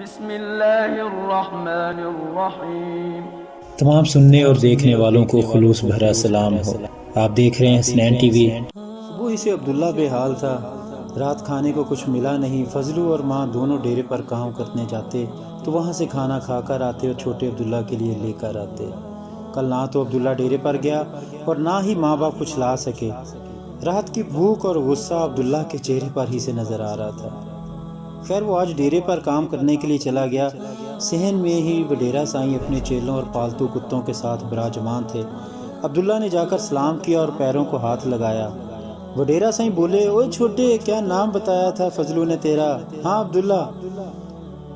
بسم اللہ الرحمن الرحیم۔ تمام سننے اور دیکھنے والوں کو خلوص بھرا سلام ہو۔ آپ دیکھ رہے ہیں حسنین ٹی وی۔ صبح ہی سے عبداللہ بے حال تھا۔ رات کھانے کو کچھ ملا نہیں۔ فضلو اور ماں دونوں ڈیرے پر کام کرنے جاتے تو وہاں سے کھانا کھا کر آتے اور چھوٹے عبداللہ کے لیے لے کر آتے۔ کل نہ تو عبداللہ ڈیرے پر گیا اور نہ ہی ماں باپ کچھ لا سکے۔ رات کی بھوک اور غصہ عبداللہ کے چہرے پر ہی سے نظر آ رہا تھا۔ خیر وہ آج ڈیرے پر کام کرنے کے لیے چلا گیا۔ صحن میں ہی وڈیرا سائیں اپنے چیلوں اور پالتو کتوں کے ساتھ براجمان تھے۔ عبداللہ نے جا کر سلام کیا اور پیروں کو ہاتھ لگایا۔ وڈیرا سائیں بولے، اوے چھوٹے، کیا نام بتایا تھا فضلو نے تیرا؟ ہاں عبداللہ۔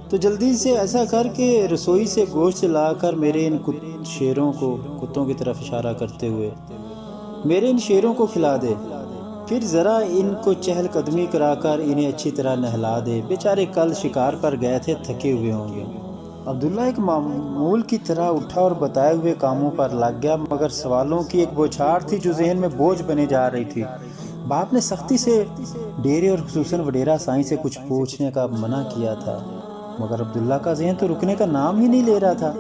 تو جلدی سے ایسا کر کے رسوئی سے گوشت لا کر میرے ان شیروں کو، کتوں کی طرف اشارہ کرتے ہوئے، میرے ان شیروں کو کھلا دے۔ پھر ذرا ان کو چہل قدمی کرا کر انہیں اچھی طرح نہلا دے، بیچارے کل شکار پر گئے تھے، تھکے ہوئے ہوں گے۔ عبداللہ ایک معمول کی طرح اٹھا اور بتائے ہوئے کاموں پر لگ گیا، مگر سوالوں کی ایک بوچھار تھی جو ذہن میں بوجھ بنے جا رہی تھی۔ باپ نے سختی سے ڈیرے اور خصوصاً وڈیرا سائیں سے کچھ پوچھنے کا منع کیا تھا، مگر عبداللہ کا ذہن تو رکنے کا نام ہی نہیں لے رہا تھا۔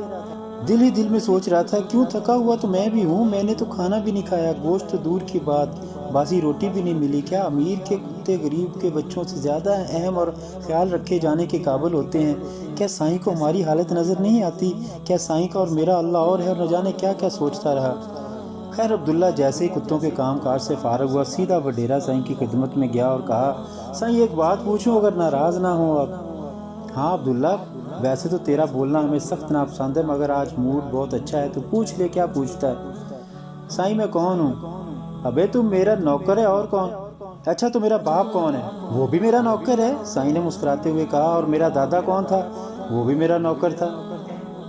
دل ہی دل میں سوچ رہا تھا، کیوں تھکا ہوا تو میں بھی ہوں، میں نے تو کھانا بھی نہیں کھایا، گوشت تو دور کی بات، باسی روٹی بھی نہیں ملی۔ کیا امیر کے کتے غریب کے بچوں سے زیادہ اہم اور خیال رکھے جانے کے قابل ہوتے ہیں؟ کیا سائیں کو ہماری حالت نظر نہیں آتی؟ کیا سائیں کا اور میرا اللہ اور ہے، اور نہ جانے کیا کیا سوچتا رہا۔ خیر عبداللہ جیسے ہی کتوں کے کام کاج سے فارغ ہوا، سیدھا وڈیرا سائیں کی خدمت میں گیا اور کہا، سائیں ایک بات پوچھوں اگر ناراض نہ ہوں آپ؟ ہاں عبداللہ، ویسے تو تیرا بولنا ہمیں سخت ناپسند ہے، مگر آج موڈ بہت اچھا ہے، تو پوچھ لے کیا پوچھتا ہے۔ سائیں میں کون ہوں؟ ابے تم میرا نوکر ہے، اور کون؟ اچھا تو میرا باپ کون ہے؟ وہ بھی میرا نوکر ہے، سائیں نے مسکراتے ہوئے کہا۔ اور میرا دادا کون تھا؟ وہ بھی میرا نوکر تھا۔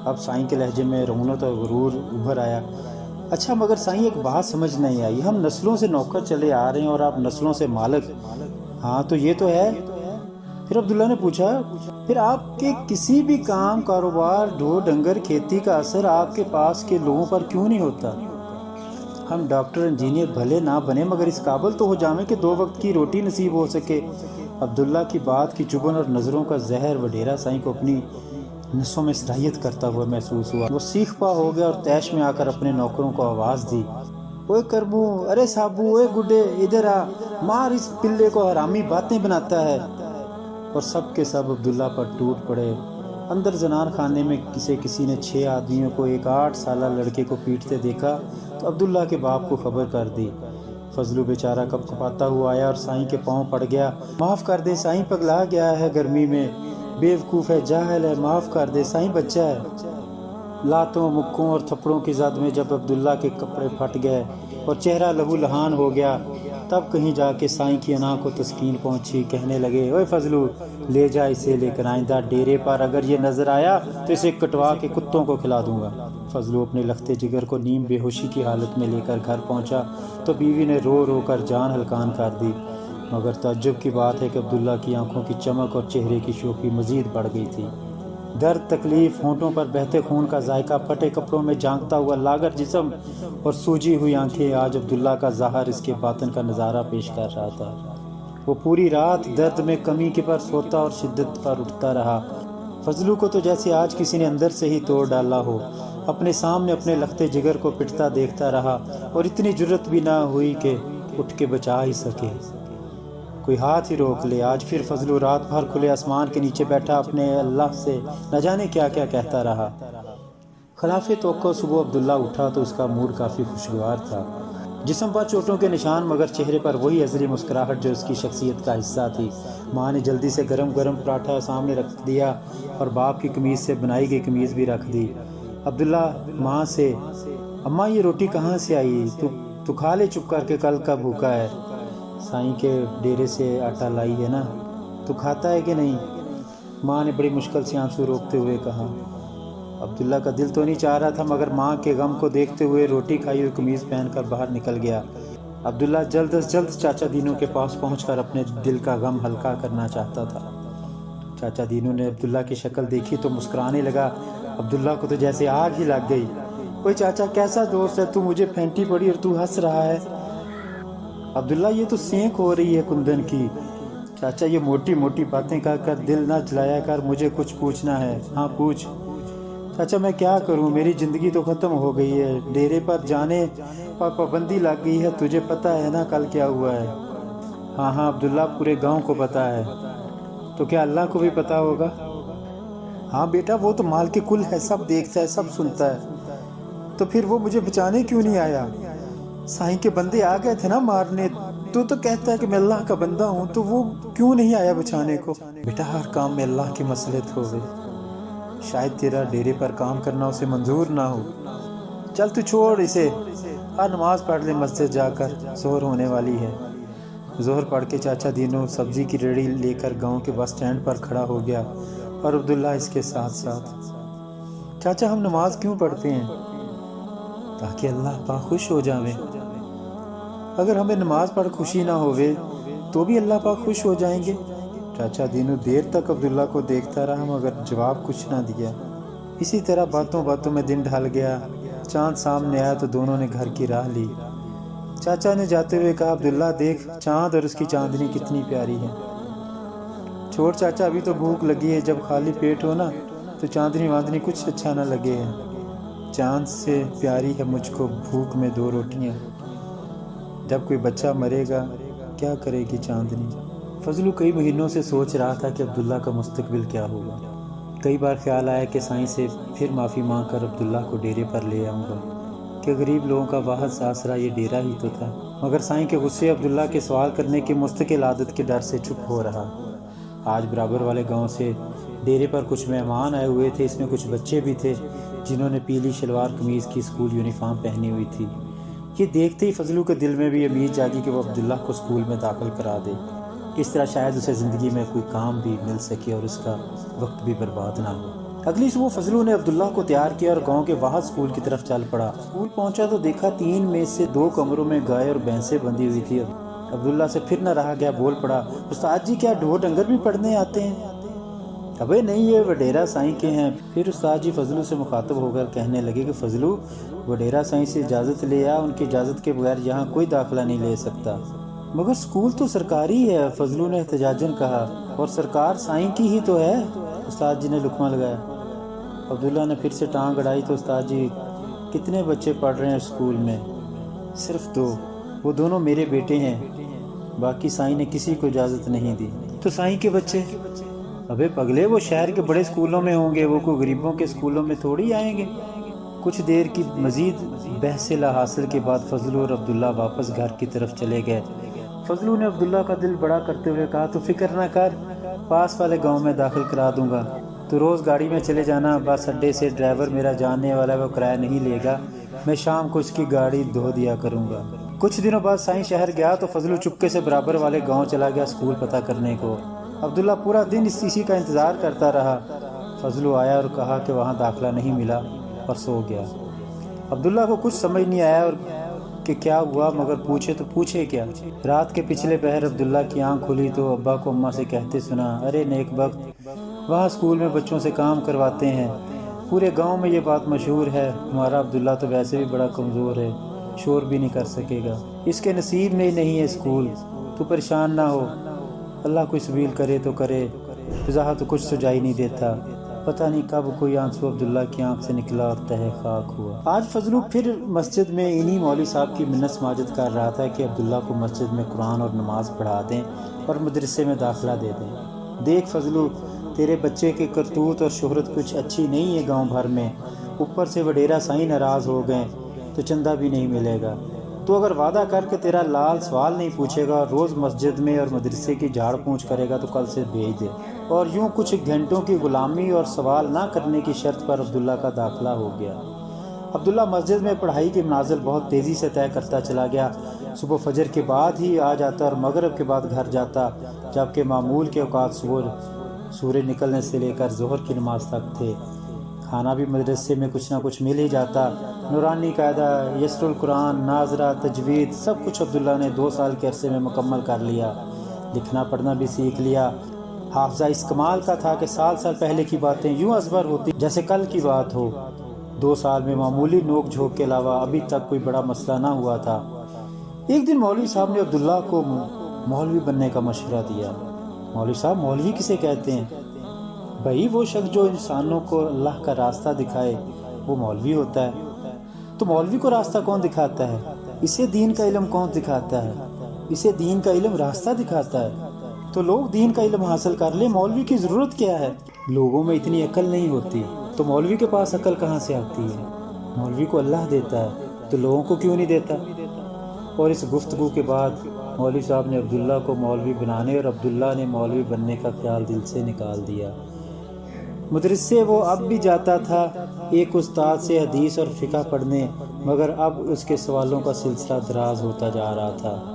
اب سائیں کے لہجے میں رونت اور غرور ابھر آیا۔ اچھا مگر سائیں ایک بات سمجھ نہیں آئی، ہم نسلوں سے نوکر چلے آ رہے ہیں اور آپ نسلوں سے مالک۔ ہاں تو یہ تو ہے۔ پھر عبداللہ نے پوچھا، پھر آپ کے کسی بھی کام، کاروبار، ڈھو ڈنگر، کھیتی کا اثر آپ کے پاس کے لوگوں پر کیوں نہیں ہوتا؟ ہم ڈاکٹر انجینئر بھلے نہ بنے، مگر اس قابل تو ہو جائیں کہ 2 وقت کی روٹی نصیب ہو سکے۔ عبداللہ کی بات کی چبھن اور نظروں کا زہر وڈیرا سائیں کو اپنی نسوں میں صلاحیت کرتا ہوا محسوس ہوا۔ وہ سیخ پا ہو گیا اور طیش میں آ کر اپنے نوکروں کو آواز دی، اوے کربو، ارے صابو، اوے گڈے، ادھر آ، مار اس پلے کو، حرامی باتیں بناتا ہے۔ اور سب کے سب عبداللہ پر ٹوٹ پڑے۔ اندر زنان خانے میں کسی نے 6 آدمیوں کو ایک 8 سالہ لڑکے کو پیٹتے دیکھا تو عبداللہ کے باپ کو خبر کر دی۔ فضلو بیچارہ کپ کپاتا ہوا آیا اور سائیں کے پاؤں پڑ گیا۔ معاف کر دے سائیں، پگلا گیا ہے گرمی میں، بے وقوف ہے، جاہل ہے، معاف کر دے سائیں، بچہ ہے۔ لاتوں، مکوں اور تھپڑوں کی زد میں جب عبداللہ کے کپڑے پھٹ گئے اور چہرہ لہو لہان ہو گیا، تب کہیں جا کے سائیں کی انا کو تسکین پہنچی۔ کہنے لگے، اوے فضلو، لے جا اسے، لے کر آئندہ ڈیرے پر اگر یہ نظر آیا تو اسے کٹوا کے کتوں کو کھلا دوں گا۔ فضلو اپنے لختے جگر کو نیم بے ہوشی کی حالت میں لے کر گھر پہنچا تو بیوی نے رو رو کر جان ہلکان کر دی، مگر تعجب کی بات ہے کہ عبداللہ کی آنکھوں کی چمک اور چہرے کی شوخی مزید بڑھ گئی تھی۔ درد، تکلیف، ہونٹوں پر بہتے خون کا ذائقہ، پھٹے کپڑوں میں جھانکتا ہوا لاغر جسم اور سوجی ہوئی آنکھیں، آج عبداللہ کا ظاہر اس کے باطن کا نظارہ پیش کر رہا تھا۔ وہ پوری رات درد میں کمی کے پر سوتا اور شدت پر اٹھتا رہا۔ فضلو کو تو جیسے آج کسی نے اندر سے ہی توڑ ڈالا ہو، اپنے سامنے اپنے لختے جگر کو پٹتا دیکھتا رہا، اور اتنی جرت بھی نہ ہوئی کہ اٹھ کے بچا ہی سکے، کوئی ہاتھ ہی روک لے۔ آج پھر فضلو رات بھر کھلے آسمان کے نیچے بیٹھا اپنے اللہ سے نہ جانے کیا کیا کہتا رہا۔ خلاف توقع صبح عبداللہ اٹھا تو اس کا موڈ کافی خوشگوار تھا، جسم پر چوٹوں کے نشان، مگر چہرے پر وہی ازلی مسکراہٹ جو اس کی شخصیت کا حصہ تھی۔ ماں نے جلدی سے گرم گرم پراٹھا سامنے رکھ دیا اور باپ کی قمیض سے بنائی گئی قمیض بھی رکھ دی۔ عبداللہ ماں سے، اماں یہ روٹی کہاں سے آئی؟ تو کھا لے چپ کر کے، کل کا بھوکا ہے۔ سائیں کے ڈیرے سے آٹا لائی ہے نا، تو کھاتا ہے کہ نہیں؟ ماں نے بڑی مشکل سے آنسو روکتے ہوئے کہا۔ عبداللہ کا دل تو نہیں چاہ رہا تھا، مگر ماں کے غم کو دیکھتے ہوئے روٹی کھائی ہوئی قمیض پہن کر باہر نکل گیا۔ عبداللہ جلد از جلد چاچا دینو کے پاس پہنچ کر اپنے دل کا غم ہلکا کرنا چاہتا تھا۔ چاچا دینو نے عبداللہ کی شکل دیکھی تو مسکرانے لگا۔ عبداللہ کو تو جیسے آگ ہی لگ گئی۔ اوے چاچا، کیسا دوست ہے تو، مجھے پھینٹی پڑی اور تو ہنس رہا ہے۔ عبداللہ یہ تو سینک ہو رہی ہے کندن کی، چاچا یہ موٹی موٹی باتیں کہہ کر دل نہ جلایا کر، مجھے کچھ پوچھنا ہے۔ ہاں پوچھ۔ چاچا میں کیا کروں، میری زندگی تو ختم ہو گئی ہے، ڈیرے پر جانے پر پابندی لگ گئی ہے، تجھے پتہ ہے نا کل کیا ہوا ہے؟ ہاں ہاں عبداللہ، پورے گاؤں کو پتہ ہے۔ تو کیا اللہ کو بھی پتہ ہوگا؟ ہاں بیٹا، وہ تو مال کے کل ہے، سب دیکھتا ہے، سب سنتا ہے۔ تو پھر وہ مجھے بچانے کیوں نہیں آیا؟ سائیں کے بندے آ گئے تھے نا مارنے، تو کہتا ہے کہ میں اللہ کا بندہ ہوں، تو وہ کیوں نہیں آیا بچانے کو؟ بیٹا ہر کام میں اللہ کی مصلحت ہوگی، شاید تیرا ڈیرے پر کام کرنا اسے منظور نہ ہو۔ چل تو چھوڑ اسے، نماز پڑھ لے مسجد جا کر، ظہر ہونے والی ہے۔ ظہر پڑھ کے چاچا دینو سبزی کی ریڑھی لے کر گاؤں کے بس سٹینڈ پر کھڑا ہو گیا اور عبداللہ اس کے ساتھ ساتھ۔ چاچا ہم نماز کیوں پڑھتے ہیں؟ تاکہ اللہ پاک خوش ہو جاوے۔ اگر ہمیں نماز پڑھ خوشی نہ ہوئے تو بھی اللہ پاک خوش ہو جائیں گے۔ چاچا دینو دیر تک عبداللہ کو دیکھتا رہا مگر جواب کچھ نہ دیا۔ اسی طرح باتوں باتوں میں دن ڈھل گیا، چاند سامنے آیا تو دونوں نے گھر کی راہ لی۔ چاچا نے جاتے ہوئے کہا، عبداللہ دیکھ چاند اور اس کی چاندنی کتنی پیاری ہے۔ چھوڑ چاچا، ابھی تو بھوک لگی ہے، جب خالی پیٹ ہو نا تو چاندنی واندنی کچھ اچھا نہ لگے ہے۔ چاند سے پیاری ہے مجھ کو بھوک میں 2 روٹیاں، جب کوئی بچہ مرے گا کیا کرے گی چاندنی؟ فضلو کئی مہینوں سے سوچ رہا تھا کہ عبداللہ کا مستقبل کیا ہوگا۔ کئی بار خیال آیا کہ سائیں سے پھر معافی مانگ کر عبداللہ کو ڈیرے پر لے آؤں گا، کہ غریب لوگوں کا واحد آسرا یہ ڈیرہ ہی تو تھا۔ مگر سائیں کے غصے، عبداللہ کے سوال کرنے کی مستقل عادت کے ڈر سے چپ ہو رہا۔ آج برابر والے گاؤں سے ڈیرے پر کچھ مہمان آئے ہوئے تھے، اس میں کچھ بچے بھی تھے جنہوں نے پیلی شلوار قمیض کی اسکول یونیفارم پہنی ہوئی تھی۔ یہ دیکھتے ہی فضلو کے دل میں بھی امید جاگی کہ وہ عبداللہ کو اسکول میں داخل کرا دے، اس طرح شاید اسے زندگی میں کوئی کام بھی مل سکے اور اس کا وقت بھی برباد نہ ہو۔ اگلی صبح فضلو نے عبداللہ کو تیار کیا اور گاؤں کے واحد اسکول کی طرف چل پڑا۔ اسکول پہنچا تو دیکھا 3 میں سے 2 کمروں میں گائے اور بھینسیں بندھی ہوئی تھی۔ عبداللہ سے پھر نہ رہا گیا، بول پڑا، استاد جی کیا ڈھور ڈنگر بھی پڑھنے آتے ہیں؟ ابے نہیں، یہ وڈیرا سائیں کے ہیں۔ پھر استاد جی فضلو سے مخاطب ہو کر کہنے لگے کہ فضلو، وڈیرا سائیں سے اجازت لے آ، ان کی اجازت کے بغیر یہاں کوئی داخلہ نہیں لے سکتا۔ مگر اسکول تو سرکاری ہے، فضلو نے احتجاجاً کہا، اور سرکار سائیں کی ہی تو ہے۔ استاد جی نے لقمہ لگایا۔ عبداللہ نے پھر سے ٹانگ اڑائی تو استاد جی، کتنے بچے پڑھ رہے ہیں اسکول میں؟ صرف 2، وہ دونوں میرے بیٹے ہیں، باقی سائیں نے کسی کو اجازت نہیں دی۔ تو سائیں کے بچے؟ ابے پگلے، وہ شہر کے بڑے اسکولوں میں ہوں گے، وہ کوئی غریبوں کے اسکولوں میں تھوڑی آئیں گے۔ کچھ دیر کی مزید بحث لا حاصل کے بعد فضلو اور عبداللہ واپس گھر کی طرف چلے گئے۔ فضلو نے عبداللہ کا دل بڑا کرتے ہوئے کہا، تو فکر نہ کر، پاس والے گاؤں میں داخل کرا دوں گا، تو روز گاڑی میں چلے جانا، بس اڈے سے ڈرائیور میرا جاننے والا ہے، وہ کرایہ نہیں لے گا، میں شام کو اس کی گاڑی دھو دیا کروں گا۔ کچھ دنوں بعد سائیں شہر گیا تو فضلو چپکے سے برابر والے گاؤں چلا گیا اسکول پتہ کرنے کو۔ عبداللہ پورا دن اسی کا انتظار کرتا رہا۔ فضلو آیا اور کہا کہ وہاں داخلہ نہیں ملا اور سو گیا۔ عبداللہ کو کچھ سمجھ نہیں آیا اور کہ کیا ہوا، مگر پوچھے تو پوچھے کیا۔ رات کے پچھلے پہر عبداللہ کی آنکھ کھلی تو ابا کو اماں سے کہتے سنا، ارے نیک بخت، وہاں اسکول میں بچوں سے کام کرواتے ہیں، پورے گاؤں میں یہ بات مشہور ہے، ہمارا عبداللہ تو ویسے بھی بڑا کمزور ہے، شور بھی نہیں کر سکے گا، اس کے نصیب میں ہی نہیں ہے اسکول، تو پریشان نہ ہو، اللہ کوئی سبیل کرے تو کرے، فضا تو کچھ سجائی نہیں دیتا۔ پتہ نہیں کب کوئی آنسو عبداللہ کی آنکھ سے نکلا اور تہہ خاک ہوا۔ آج فضلو پھر مسجد میں انہی مولوی صاحب کی منت سماجت کر رہا تھا کہ عبداللہ کو مسجد میں قرآن اور نماز پڑھا دیں اور مدرسے میں داخلہ دے دیں۔ دیکھ فضلو، تیرے بچے کے کرتوت اور شہرت کچھ اچھی نہیں ہے گاؤں بھر میں، اوپر سے وڈیرا سائیں ناراض ہو گئے تو چندہ بھی نہیں ملے گا، تو اگر وعدہ کر کے تیرا لال سوال نہیں پوچھے گا اور روز مسجد میں اور مدرسے کی جھاڑ پونچھ کرے گا تو کل سے بھیج دے۔ اور یوں کچھ گھنٹوں کی غلامی اور سوال نہ کرنے کی شرط پر عبداللہ کا داخلہ ہو گیا۔ عبداللہ مسجد میں پڑھائی کی منازل بہت تیزی سے طے کرتا چلا گیا۔ صبح فجر کے بعد ہی آ جاتا اور مغرب کے بعد گھر جاتا، جبکہ معمول کے اوقات سورج نکلنے سے لے کر ظہر کی نماز تک تھے۔ کھانا بھی مدرسے میں کچھ نہ کچھ مل ہی جاتا۔ نورانی قاعدہ، یسر القرآن، ناظرہ، تجوید، سب کچھ عبداللہ نے 2 سال کے عرصے میں مکمل کر لیا۔ لکھنا پڑھنا بھی سیکھ لیا۔ حافظہ اس کمال کا تھا کہ سال پہلے کی باتیں یوں ازبر ہوتی جیسے کل کی بات ہو۔ 2 سال میں معمولی نوک جھوک کے علاوہ ابھی تک کوئی بڑا مسئلہ نہ ہوا تھا۔ ایک دن مولوی صاحب نے عبداللہ کو مولوی بننے کا مشورہ دیا۔ مولوی صاحب مولوی کسے کہتے ہیں؟ بھائی وہ شخص جو انسانوں کو اللہ کا راستہ دکھائے وہ مولوی ہوتا ہے۔ تو مولوی کو راستہ کون دکھاتا ہے؟ اسے دین کا علم کون دکھاتا ہے؟ اسے دین کا علم راستہ دکھاتا ہے۔ تو لوگ دین کا علم حاصل کر لیں، مولوی کی ضرورت کیا ہے؟ لوگوں میں اتنی عقل نہیں ہوتی، تو مولوی کے پاس عقل کہاں سے آتی ہے؟ مولوی کو اللہ دیتا ہے تو لوگوں کو کیوں نہیں دیتا؟ اور اس گفتگو کے بعد مولوی صاحب نے عبداللہ کو مولوی بنانے اور عبداللہ نے مولوی بننے کا خیال دل سے نکال دیا۔ مدرسے وہ اب بھی جاتا تھا ایک استاد سے حدیث اور فقہ پڑھنے، مگر اب اس کے سوالوں کا سلسلہ دراز ہوتا جا رہا تھا۔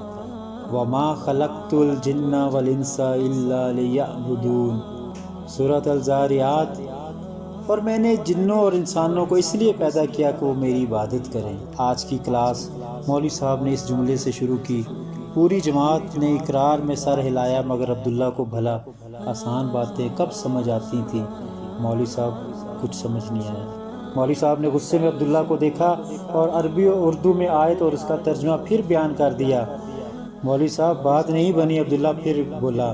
وَمَا خَلَقْتُ الْجِنَّ وَالْإِنسَ إِلَّا لِيَعْبُدُونَ سورۃ الزاریات۔ اور میں نے جنوں اور انسانوں کو اس لیے پیدا کیا کہ وہ میری عبادت کریں۔ آج کی کلاس مولوی صاحب نے اس جملے سے شروع کی۔ پوری جماعت نے اقرار میں سر ہلایا، مگر عبداللہ کو بھلا آسان باتیں کب سمجھ آتی تھیں؟ مولوی صاحب کچھ سمجھ نہیں آیا۔ مولوی صاحب نے غصے میں عبداللہ کو دیکھا اور عربی اور اردو میں آیت اور اس کا ترجمہ پھر بیان کر دیا۔ مولوی صاحب بات نہیں بنی، عبداللہ پھر بولا۔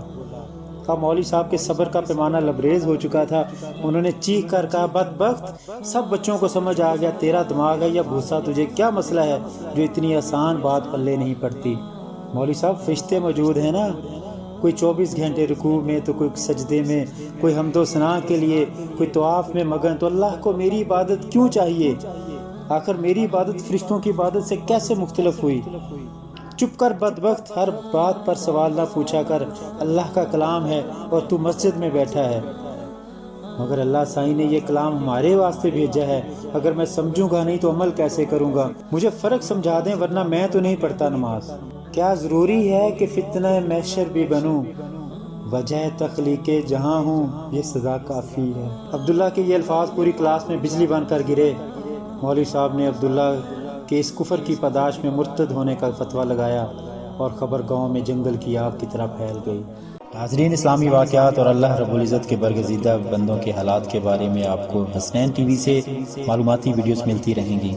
اب مولوی صاحب کے صبر کا پیمانہ لبریز ہو چکا تھا۔ انہوں نے چیخ کر کہا، بدبخت، سب بچوں کو سمجھ آ گیا، تیرا دماغ ہے یا بھوسا، تجھے کیا مسئلہ ہے جو اتنی آسان بات پلے نہیں پڑتی؟ مولوی صاحب فرشتے موجود ہیں نا، کوئی 24 گھنٹے رکوع میں تو کوئی سجدے میں، کوئی حمد و ثنا کے لیے، کوئی طواف میں مگن، تو اللہ کو میری عبادت کیوں چاہیے؟ آخر میری عبادت فرشتوں کی عبادت سے کیسے مختلف ہوئی؟ چپ کر بدبخت، ہر بات پر سوال نہ پوچھا کر، اللہ کا کلام ہے اور تو مسجد میں بیٹھا ہے۔ مگر اللہ سائیں نے یہ کلام ہمارے واسطے بھیجا ہے، اگر میں سمجھوں گا نہیں تو عمل کیسے کروں گا؟ مجھے فرق سمجھا دیں ورنہ میں تو نہیں پڑھتا نماز۔ کیا ضروری ہے کہ فتنہ محشر بھی بنوں؟ وجہ تخلیق جہاں ہوں، یہ سزا کافی ہے۔ عبداللہ کے یہ الفاظ پوری کلاس میں بجلی بن کر گرے۔ مولوی صاحب نے عبداللہ کہ اس کفر کی پاداش میں مرتد ہونے کا فتویٰ لگایا اور خبر گاؤں میں جنگل کی آگ کی طرح پھیل گئی۔ ناظرین، اسلامی واقعات اور اللہ رب العزت کے برگزیدہ بندوں کے حالات کے بارے میں آپ کو حسنین ٹی وی سے معلوماتی ویڈیوز ملتی رہیں گی۔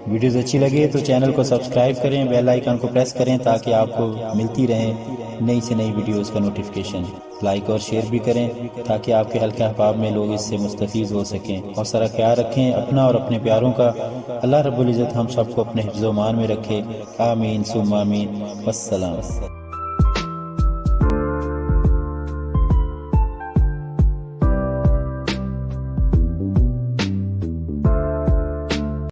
ویڈیوز اچھی لگے تو چینل کو سبسکرائب کریں، بیل آئیکن کو پریس کریں تاکہ آپ کو ملتی رہیں نئی سے نئی ویڈیوز کا نوٹیفیکیشن۔ لائک اور شیئر بھی کریں تاکہ آپ کے حلقہ احباب میں لوگ اس سے مستفیض ہو سکیں۔ اور سارا خیال رکھیں اپنا اور اپنے پیاروں کا۔ اللہ رب العزت ہم سب کو اپنے حفظ و امان میں رکھے، آمین ثم آمین، والسلام۔